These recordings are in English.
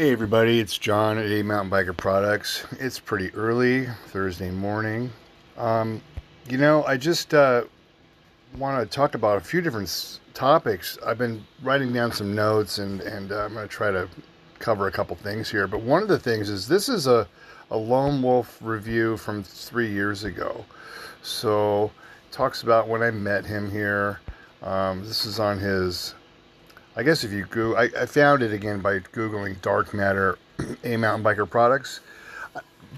Hey everybody, it's John at aMTBer Products. It's pretty early Thursday morning. Um, I just want to talk about a few different topics. I've been writing down some notes and I'm going to try to cover a couple things here. But one of the things is this is a Loam Wolf review from 3 years ago. So it talks about when I met him here. This is on his, I guess if you Google, I found it again by Googling Darkmatter aMTBer Products.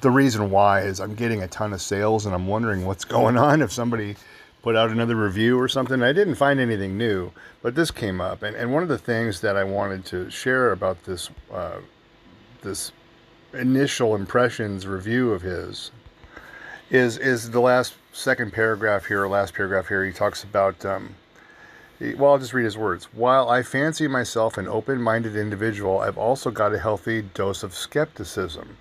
The reason why is I'm getting a ton of sales and I'm wondering what's going on, if somebody put out another review or something. I didn't find anything new, but this came up. And one of the things that I wanted to share about this initial impressions review of his is the last paragraph here. He talks about, well, I'll just read his words. While I fancy myself an open-minded individual, I've also got a healthy dose of skepticism,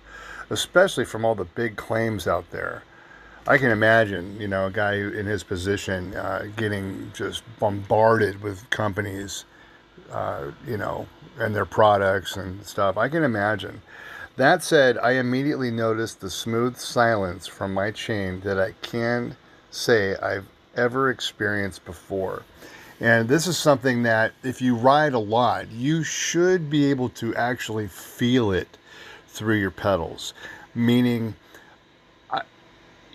especially from all the big claims out there. I can imagine, a guy in his position getting just bombarded with companies, and their products and stuff. I can imagine. That said, I immediately noticed the smooth silence from my chain that I can say I've ever experienced before. And this is something that if you ride a lot, you should be able to actually feel it through your pedals. Meaning,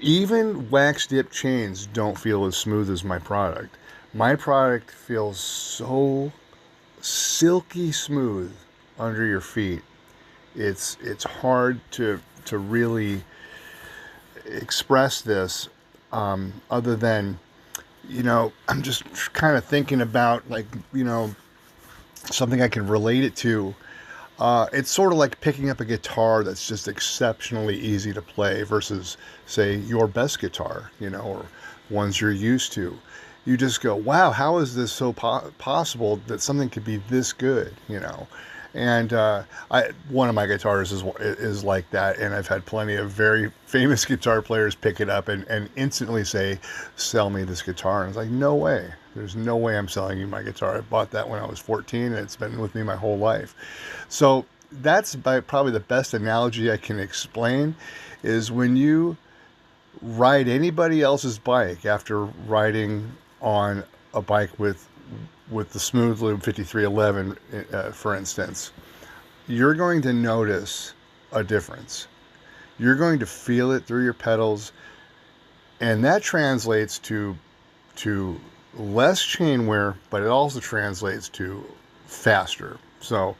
even wax dip chains don't feel as smooth as my product. My product feels so silky smooth under your feet. It's hard to really express this other than, I'm just kind of thinking about something I can relate it to. It's sort of like picking up a guitar that's just exceptionally easy to play versus, say, your best guitar, or ones you're used to. You just go, wow, how is this so possible that something could be this good, And one of my guitars is like that, and I've had plenty of very famous guitar players pick it up and instantly say, sell me this guitar. And it's like, no way. There's no way I'm selling you my guitar. I bought that when I was 14, and it's been with me my whole life. So that's probably the best analogy I can explain, is when you ride anybody else's bike after riding on a bike with the Smooth Lube 5311, for instance, you're going to notice a difference. You're going to feel it through your pedals, and that translates to less chain wear, but it also translates to faster. So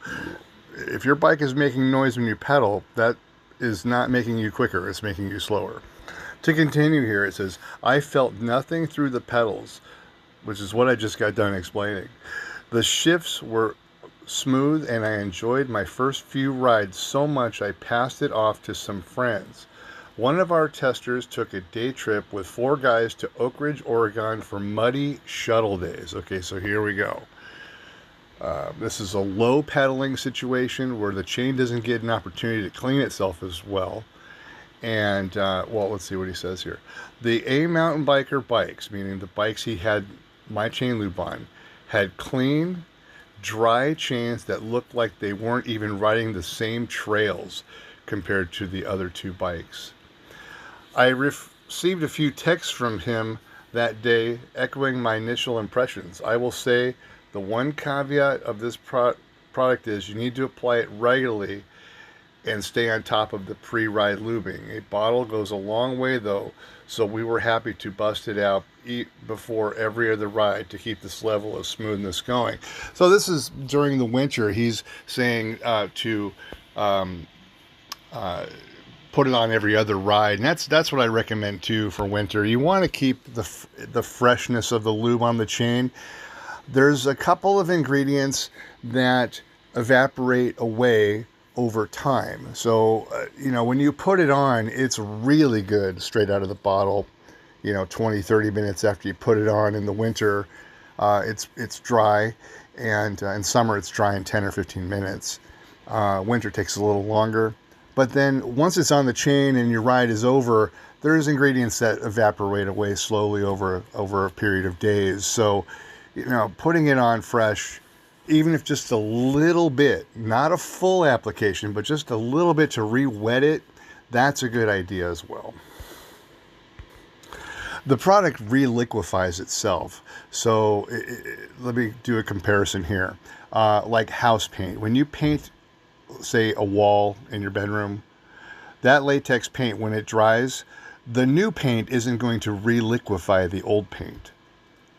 if your bike is making noise when you pedal, that is not making you quicker, it's making you slower. To continue here, it says, I felt nothing through the pedals, which is what I just got done explaining. The shifts were smooth, and I enjoyed my first few rides so much I passed it off to some friends. One of our testers took a day trip with 4 guys to Oak Ridge, Oregon for muddy shuttle days. Okay, so here we go. This is a low pedaling situation where the chain doesn't get an opportunity to clean itself as well. And, let's see what he says here. The aMTBer bikes, meaning the bikes he had my chain lube on, had clean, dry chains that looked like they weren't even riding the same trails compared to the other 2 bikes. I received a few texts from him that day echoing my initial impressions. I will say the one caveat of this product is you need to apply it regularly and stay on top of the pre-ride lubing. A bottle goes a long way though, so we were happy to bust it out before every other ride to keep this level of smoothness going. So this is during the winter. He's saying to put it on every other ride, and that's what I recommend too for winter. You want to keep the freshness of the lube on the chain. There's a couple of ingredients that evaporate away over time. So, when you put it on, it's really good straight out of the bottle, 20, 30 minutes after you put it on. In the winter, it's dry, and in summer it's dry in 10 or 15 minutes. Winter takes a little longer. But then once it's on the chain and your ride is over, there's ingredients that evaporate away slowly over a period of days. So, putting it on fresh even if just a little bit, not a full application, but just a little bit to re-wet it, that's a good idea as well. The product reliquefies itself. So let me do a comparison here. Like house paint. When you paint, say, a wall in your bedroom, that latex paint, when it dries, the new paint isn't going to reliquefy the old paint.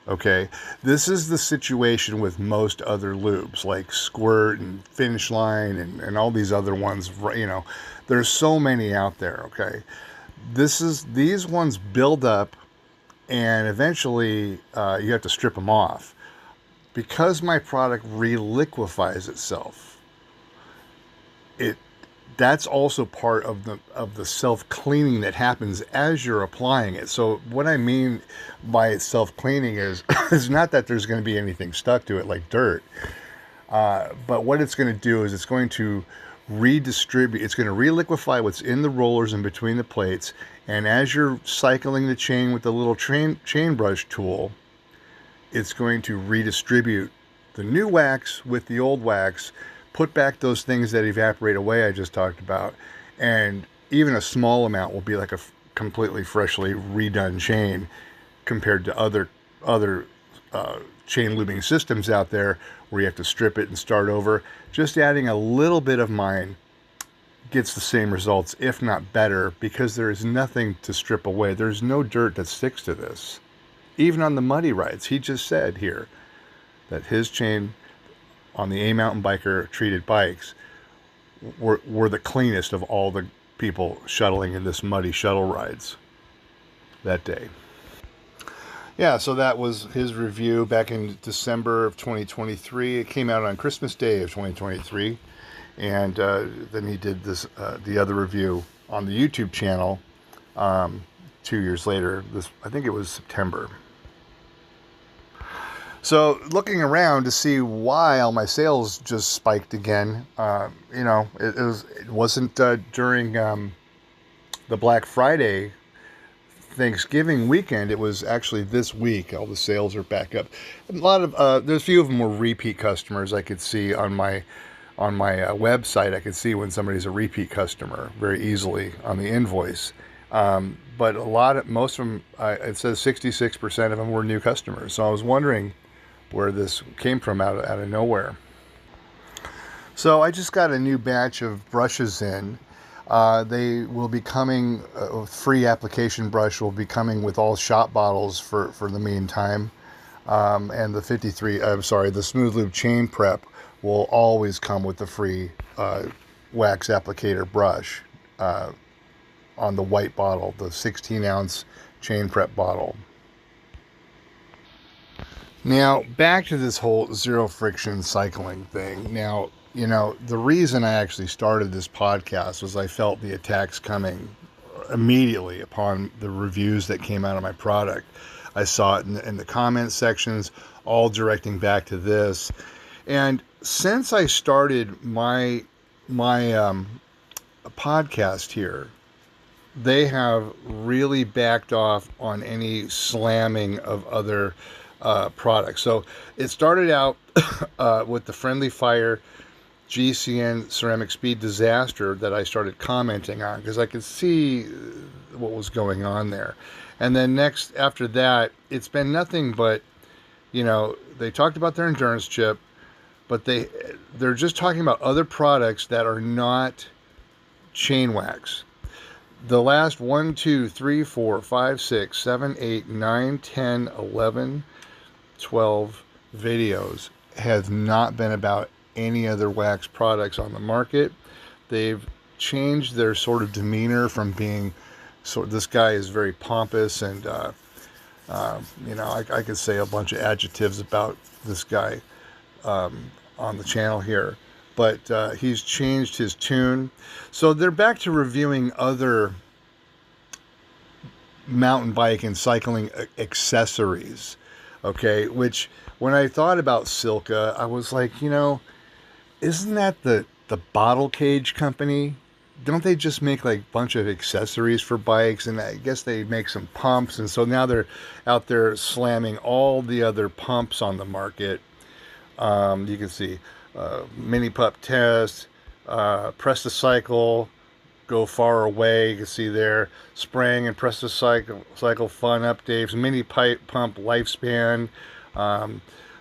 Okay, this is the situation with most other lubes like Squirt and Finish Line and all these other ones. You know, there's so many out there. Okay, these ones build up, and eventually you have to strip them off. Because my product reliquefies itself, that's also part of the self-cleaning that happens as you're applying it. So what I mean by self-cleaning is not that there's going to be anything stuck to it like dirt, but what it's going to do is it's going to redistribute. It's going to reliquefy what's in the rollers and between the plates, and as you're cycling the chain with the little chain brush tool, it's going to redistribute the new wax with the old wax, put back those things that evaporate away I just talked about, and even a small amount will be like a completely freshly redone chain compared to other chain lubing systems out there where you have to strip it and start over. Just adding a little bit of mine gets the same results, if not better, because there is nothing to strip away. There's no dirt that sticks to this. Even on the muddy rides, he just said here that his chain on the aMTBer treated bikes were the cleanest of all the people shuttling in this muddy shuttle rides that day. Yeah, so that was his review back in December of 2023. It came out on Christmas Day of 2023. And then he did this the other review on the YouTube channel 2 years later. I think it was September. So looking around to see why all my sales just spiked again, you know, it wasn't during the Black Friday Thanksgiving weekend. It was actually this week. All the sales are back up. A lot of there's a few of them were repeat customers. I could see on my website. I could see when somebody's a repeat customer very easily on the invoice. But most of them, it says 66% of them were new customers. So I was wondering where this came from out of nowhere. So I just got a new batch of brushes in. They will be coming, a free application brush will be coming with all shot bottles for the meantime. And the the Smooth Lube Chain Prep will always come with the free wax applicator brush on the white bottle, the 16-ounce chain prep bottle. Now, back to this whole zero friction cycling thing. Now, you know, the reason I actually started this podcast was I felt the attacks coming immediately upon the reviews that came out of my product. I saw it in the comment sections, all directing back to this. And since I started my podcast here, they have really backed off on any slamming of other products. So it started out with the Friendly Fire GCN Ceramic Speed Disaster that I started commenting on because I could see what was going on there. And then next, after that, it's been nothing but, you know, they talked about their endurance chip, but they're just talking about other products that are not Chainwax. The last 1, 2, 3, 4, 5, 6, 7, 8, 9, 10, 11, 12 videos have not been about any other wax products on the market. They've changed their sort of demeanor from being this guy is very pompous and you know, I could say a bunch of adjectives about this guy on the channel here, but he's changed his tune. So they're back to reviewing other mountain bike and cycling accessories, okay? Which, when I thought about Silka, I was like, you know, isn't that the bottle cage company? Don't they just make like a bunch of accessories for bikes? And I guess they make some pumps, and so now they're out there slamming all the other pumps on the market. You can see mini pup test, press to cycle, go far away. You can see there spraying and press to cycle fun updates, mini pipe pump lifespan,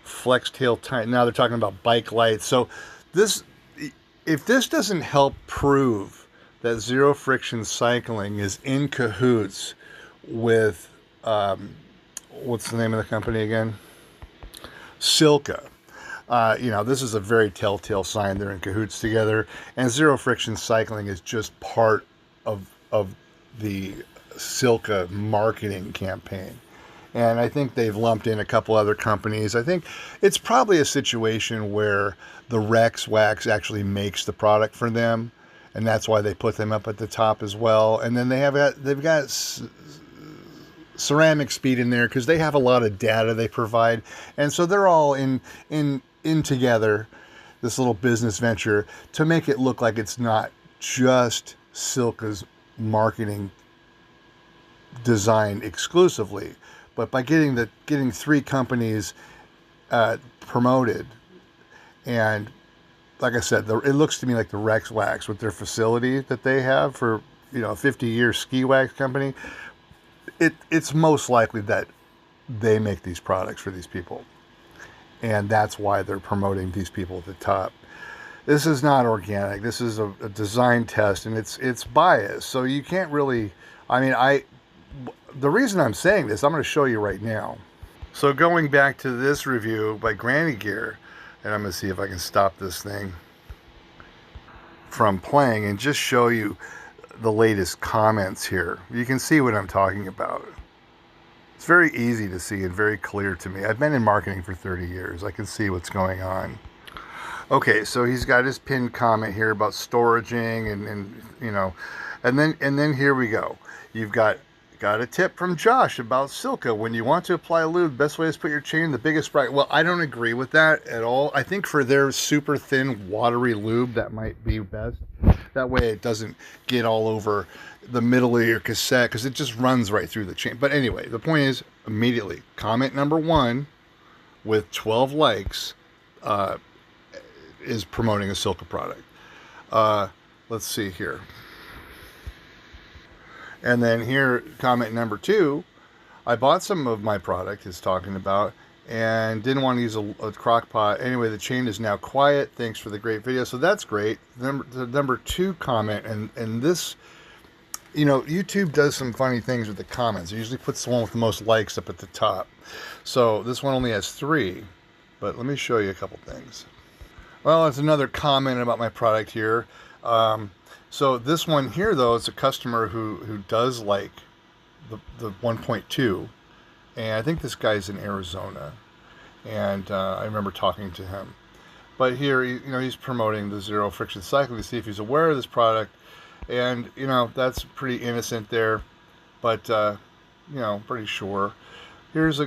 flex tail time. Now they're talking about bike lights. So this, if this doesn't help prove that zero friction cycling is in cahoots with what's the name of the company again? Silca. This is a very telltale sign they're in cahoots together. And zero friction cycling is just part of the Silca marketing campaign. And I think they've lumped in a couple other companies. I think it's probably a situation where the Rex Wax actually makes the product for them, and that's why they put them up at the top as well. And then they've got Ceramic Speed in there because they have a lot of data they provide, and so they're all in together, this little business venture, to make it look like it's not just Silca's marketing designed exclusively, but by getting three companies promoted. And like I said, it looks to me like the Rex Wax with their facility that they have for a 50-year ski wax company. It's most likely that they make these products for these people, and that's why they're promoting these people at the top. This is not organic. This is a design test, and it's biased. So you can't really. The reason I'm saying this, I'm going to show you right now. So going back to this review by Granny Gear, and I'm going to see if I can stop this thing from playing and just show you the latest comments here. You can see what I'm talking about. It's very easy to see and very clear to me. I've been in marketing for 30 years. I can see what's going on. Okay, so he's got his pinned comment here about storaging and then here we go. You've got a tip from Josh about Silca. When you want to apply lube, the best way is to put your chain in the biggest bright. Well, I don't agree with that at all. I think for their super thin, watery lube, that might be best. That way it doesn't get all over the middle of your cassette, because it just runs right through the chain. But anyway, the point is, immediately, comment number 1 with 12 likes is promoting a Silca product. Let's see here. And then here, comment number 2, I bought some of my product, is talking about, and didn't want to use a crock pot. Anyway, the chain is now quiet. Thanks for the great video. So that's great. The number 2 comment, and this, YouTube does some funny things with the comments. It usually puts the one with the most likes up at the top. So this one only has 3, but let me show you a couple things. Well, it's another comment about my product here. So this one here, though, it's a customer who does like the 1.2, and I think this guy's in Arizona, and I remember talking to him. But here, he's promoting the zero friction cycle to see if he's aware of this product, and that's pretty innocent there, but pretty sure. Here's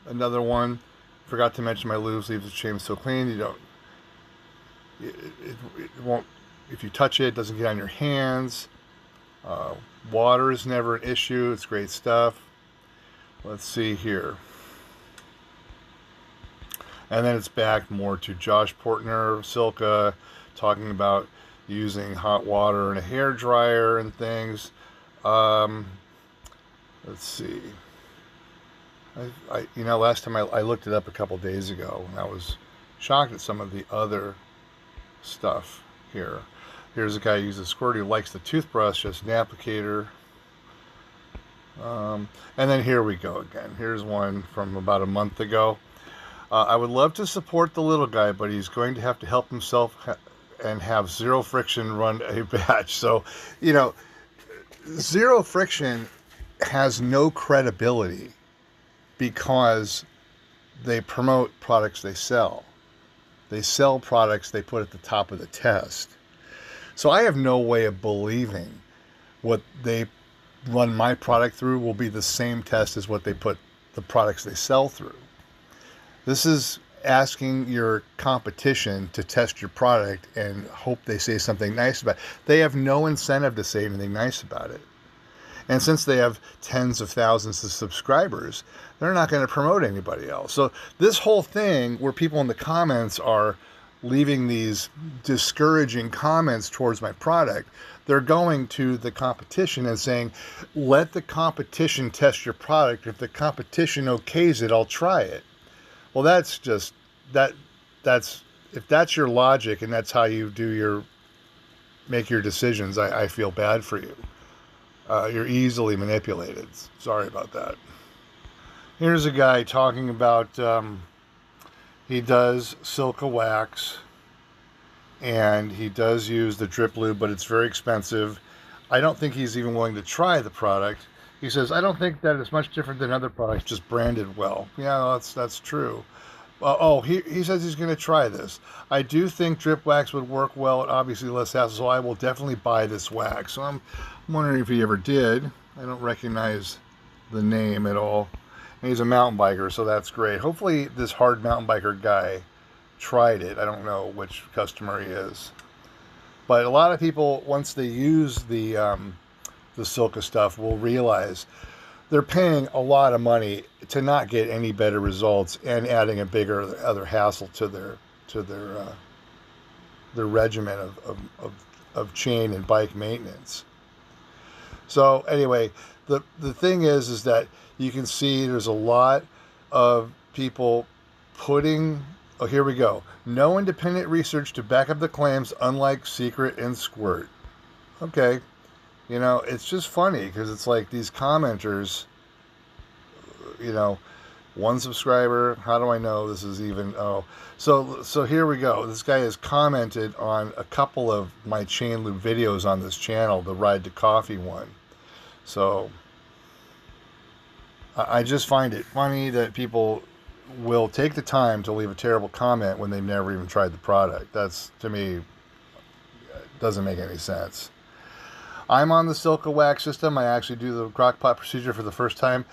another one. Forgot to mention my lubes leaves the chain so clean. It won't. If you touch it, it doesn't get on your hands. Water is never an issue. It's great stuff. Let's see here. And then it's back more to Josh Portner, Silca, talking about using hot water and a hair dryer and things. Let's see. Last time I looked it up a couple days ago, and I was shocked at some of the other stuff here. Here's a guy who uses squirt who likes the toothbrush, just an applicator. And then here we go again. Here's one from about a month ago. I would love to support the little guy, but he's going to have to help himself and have zero friction run a batch. So, zero friction has no credibility because they promote products they sell. They sell products they put at the top of the test. So I have no way of believing what they run my product through will be the same test as what they put the products they sell through. This is asking your competition to test your product and hope they say something nice about it. They have no incentive to say anything nice about it. And since they have tens of thousands of subscribers, they're not going to promote anybody else. So this whole thing where people in the comments are leaving these discouraging comments towards my product, they're going to the competition and saying, let the competition test your product. If the competition okays it, I'll try it. Well, that's just, that's if that's your logic and that's how you make your decisions, I feel bad for you. You're easily manipulated. Sorry about that. Here's a guy talking about he does silica wax and he does use the drip lube, but it's very expensive. I don't think he's even willing to try the product. He says, I don't think that it's much different than other products, just branded well. Yeah, that's true. He says he's going to try this. I do think drip wax would work well, and obviously less hassle, so I will definitely buy this wax. So I'm wondering if he ever did. I don't recognize the name at all. And he's a mountain biker, so that's great. Hopefully this hard mountain biker guy tried it. I don't know which customer he is. But a lot of people, once they use the silica stuff, will realize they're paying a lot of money to not get any better results and adding a bigger other hassle to their regimen of chain and bike maintenance. So anyway, the thing is that you can see there's a lot of people putting, oh, here we go. No independent research to back up the claims, unlike Secret and Squirt. Okay. You know, it's just funny because it's like these commenters, you know, one subscriber, how do I know this is even, so here we go. This guy has commented on a couple of my chain lube videos on this channel, the Ride to Coffee one. So I just find it funny that people will take the time to leave a terrible comment when they've never even tried the product. That's, to me, doesn't make any sense. I'm on the silica wax system. I actually do the crock pot procedure for the first time.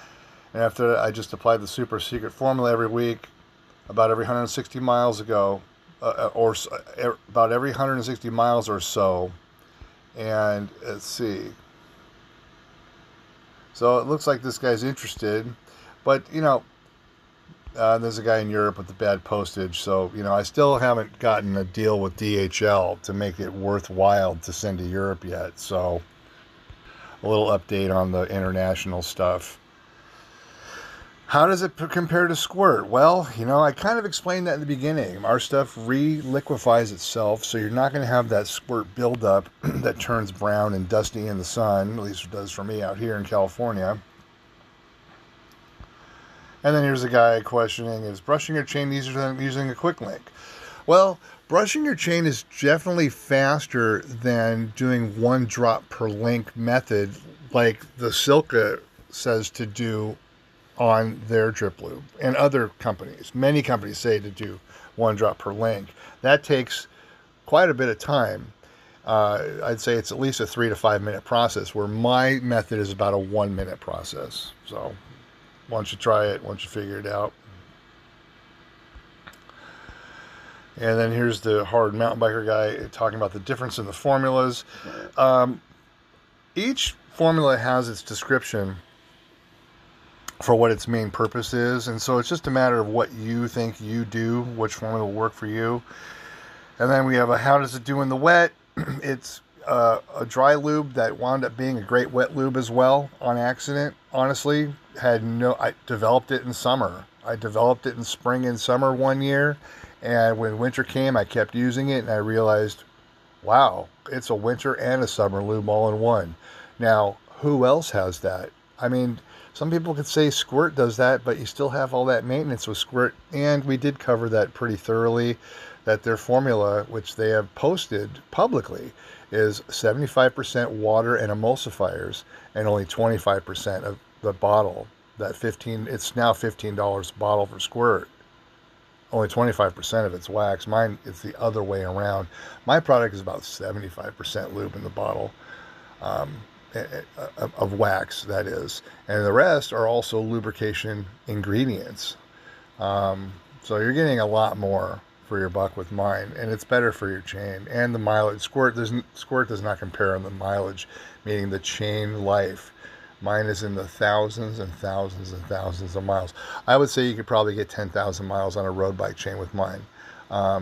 And after that, I just applied the super secret formula every week, about every 160 miles ago, about every 160 miles or so. And let's see. So it looks like this guy's interested. But, you know, there's a guy in Europe with the bad postage. So, you know, I still haven't gotten a deal with DHL to make it worthwhile to send to Europe yet. So a little update on the international stuff. How does it compare to Squirt? Well, you know, I kind of explained that in the beginning. Our stuff re-liquefies itself, so you're not going to have that Squirt buildup that turns brown and dusty in the sun. At least it does for me out here in California. And then here's a guy questioning, is brushing your chain easier than using a quick link? Well, brushing your chain is definitely faster than doing one drop per link method like the Silica says to do on their drip lube, and other companies. Many companies say to do one drop per link. That takes quite a bit of time. I'd say it's at least a 3 to 5 minute process, where my method is about a 1 minute process. So once you try it, once you figure it out. And then here's the hard mountain biker guy talking about the difference in the formulas. Each formula has its description for what its main purpose is, and so it's just a matter of what you think you do, which formula will work for you. And then we have a how does it do in the wet. It's a dry lube that wound up being a great wet lube as well on accident. Honestly, I developed it in summer. I developed it in spring and summer one year, and when winter came I kept using it and I realized, wow, it's a winter and a summer lube all in one. Now, who else has that? I mean, some people could say Squirt does that, but you still have all that maintenance with Squirt, and we did cover that pretty thoroughly, that their formula, which they have posted publicly, is 75% water and emulsifiers, and only 25% of the bottle. It's now $15 a bottle for Squirt. Only 25% of it's wax. Mine, it's the other way around. My product is about 75% lube in the bottle. Of wax, that is, and the rest are also lubrication ingredients. So you're getting a lot more for your buck with mine, and it's better for your chain and the mileage. Squirt does not compare on the mileage, meaning the chain life. Mine is in the thousands and thousands and thousands of miles. I would say you could probably get 10,000 miles on a road bike chain with mine.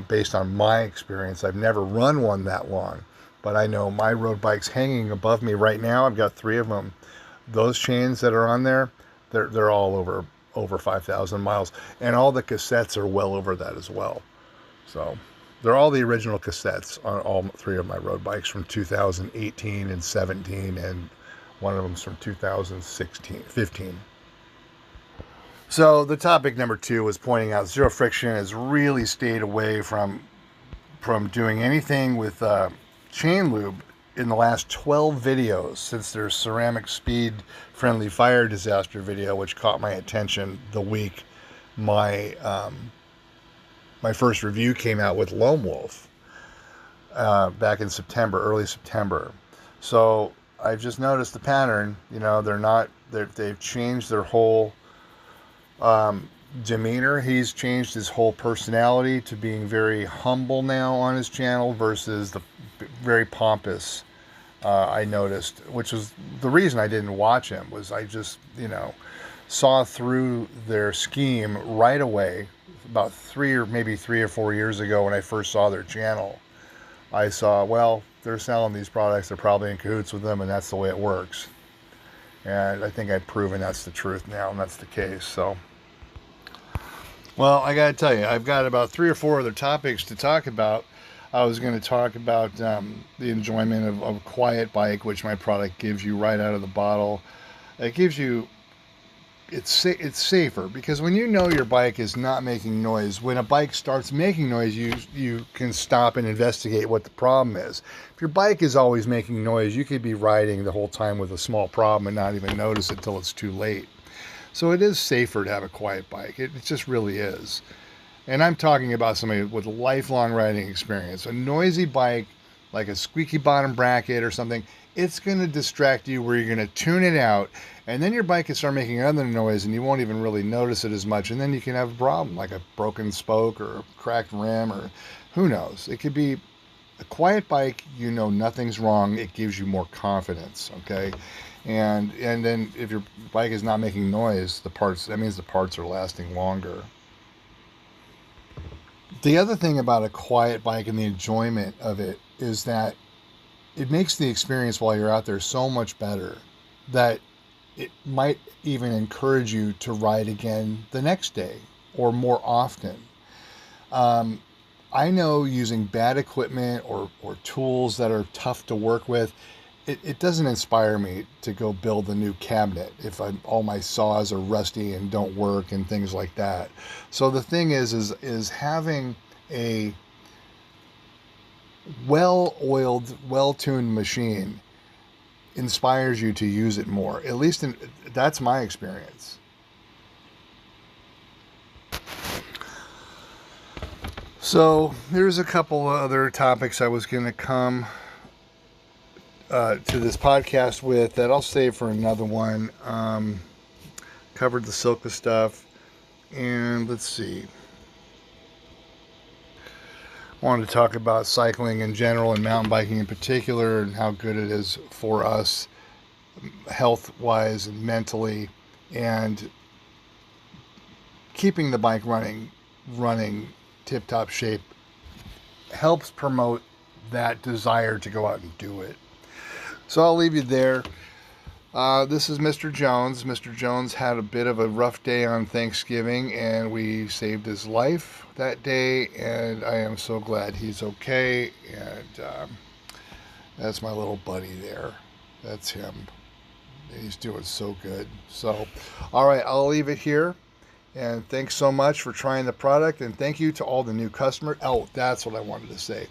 Based on my experience, I've never run one that long, but I know my road bike's hanging above me right now. I've got 3 of them. Those chains that are on there, they're all over 5,000 miles, and all the cassettes are well over that as well. So they're all the original cassettes on all 3 of my road bikes from 2018 and 17, and one of them's from 15. So the topic number 2 was pointing out Zero Friction has really stayed away from doing anything with chain lube in the last 12 videos since their ceramic speed friendly fire disaster video, which caught my attention the week my first review came out with Loam Wolf back in September, early September. So I've just noticed the pattern. You know, they've changed their whole demeanor. He's changed his whole personality to being very humble now on his channel versus the very pompous. I noticed, which was the reason I didn't watch him, was I just, saw through their scheme right away. About 3 or 4 years ago when I first saw their channel, I saw, well, they're selling these products, they're probably in cahoots with them, and that's the way it works. And I think I've proven that's the truth now, and that's the case. So, well, I got to tell you, I've got about 3 or 4 other topics to talk about. I was going to talk about the enjoyment of a quiet bike, which my product gives you right out of the bottle. It gives you, it's safer, because when you know your bike is not making noise, when a bike starts making noise, you can stop and investigate what the problem is. If your bike is always making noise, you could be riding the whole time with a small problem and not even notice it till it's too late. So it is safer to have a quiet bike. It just really is. And I'm talking about somebody with lifelong riding experience. A noisy bike, like a squeaky bottom bracket or something, it's going to distract you where you're going to tune it out, and then your bike can start making other noise and you won't even really notice it as much, and then you can have a problem like a broken spoke or a cracked rim, or who knows. It could be a quiet bike, nothing's wrong. It gives you more confidence, okay? And then if your bike is not making noise, that means the parts are lasting longer. The other thing about a quiet bike and the enjoyment of it is that it makes the experience while you're out there so much better that it might even encourage you to ride again the next day or more often. I know using bad equipment or tools that are tough to work with, it doesn't inspire me to go build a new cabinet if all my saws are rusty and don't work and things like that. So the thing is having a well-oiled, well-tuned machine inspires you to use it more. At least that's my experience. So there's a couple other topics I was going to come to this podcast with that I'll save for another one. Covered the Silka stuff, and let's see. Wanted to talk about cycling in general and mountain biking in particular, and how good it is for us health-wise and mentally, and keeping the bike running tip-top shape helps promote that desire to go out and do it. So I'll leave you there. This is Mr. Jones. Mr. Jones had a bit of a rough day on Thanksgiving, and we saved his life that day, and I am so glad he's okay. And that's my little buddy there. That's him. He's doing so good. So, all right, I'll leave it here. And thanks so much for trying the product, and thank you to all the new customers. Oh, that's what I wanted to say.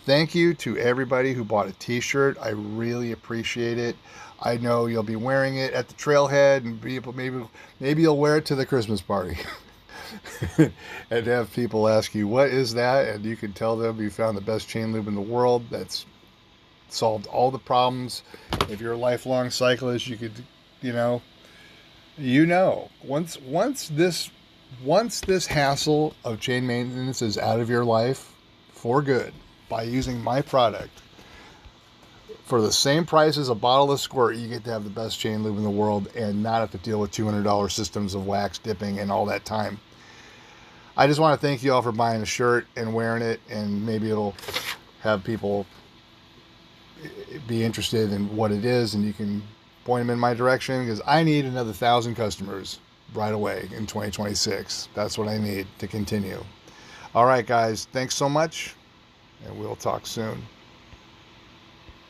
Thank you to everybody who bought a T-shirt. I really appreciate it. I know you'll be wearing it at the trailhead, and maybe you'll wear it to the Christmas party. And have people ask you, what is that? And you can tell them you found the best chain lube in the world that's solved all the problems. If you're a lifelong cyclist, you could, once this hassle of chain maintenance is out of your life for good by using my product, For the same price as a bottle of Squirt, you get to have the best chain lube in the world and not have to deal with $200 systems of wax dipping and all that time. I just want to thank you all for buying a shirt and wearing it, and maybe it'll have people be interested in what it is, and you can point them in my direction, because I need another 1,000 customers right away in 2026. That's what I need to continue. All right, guys, thanks so much, and we'll talk soon.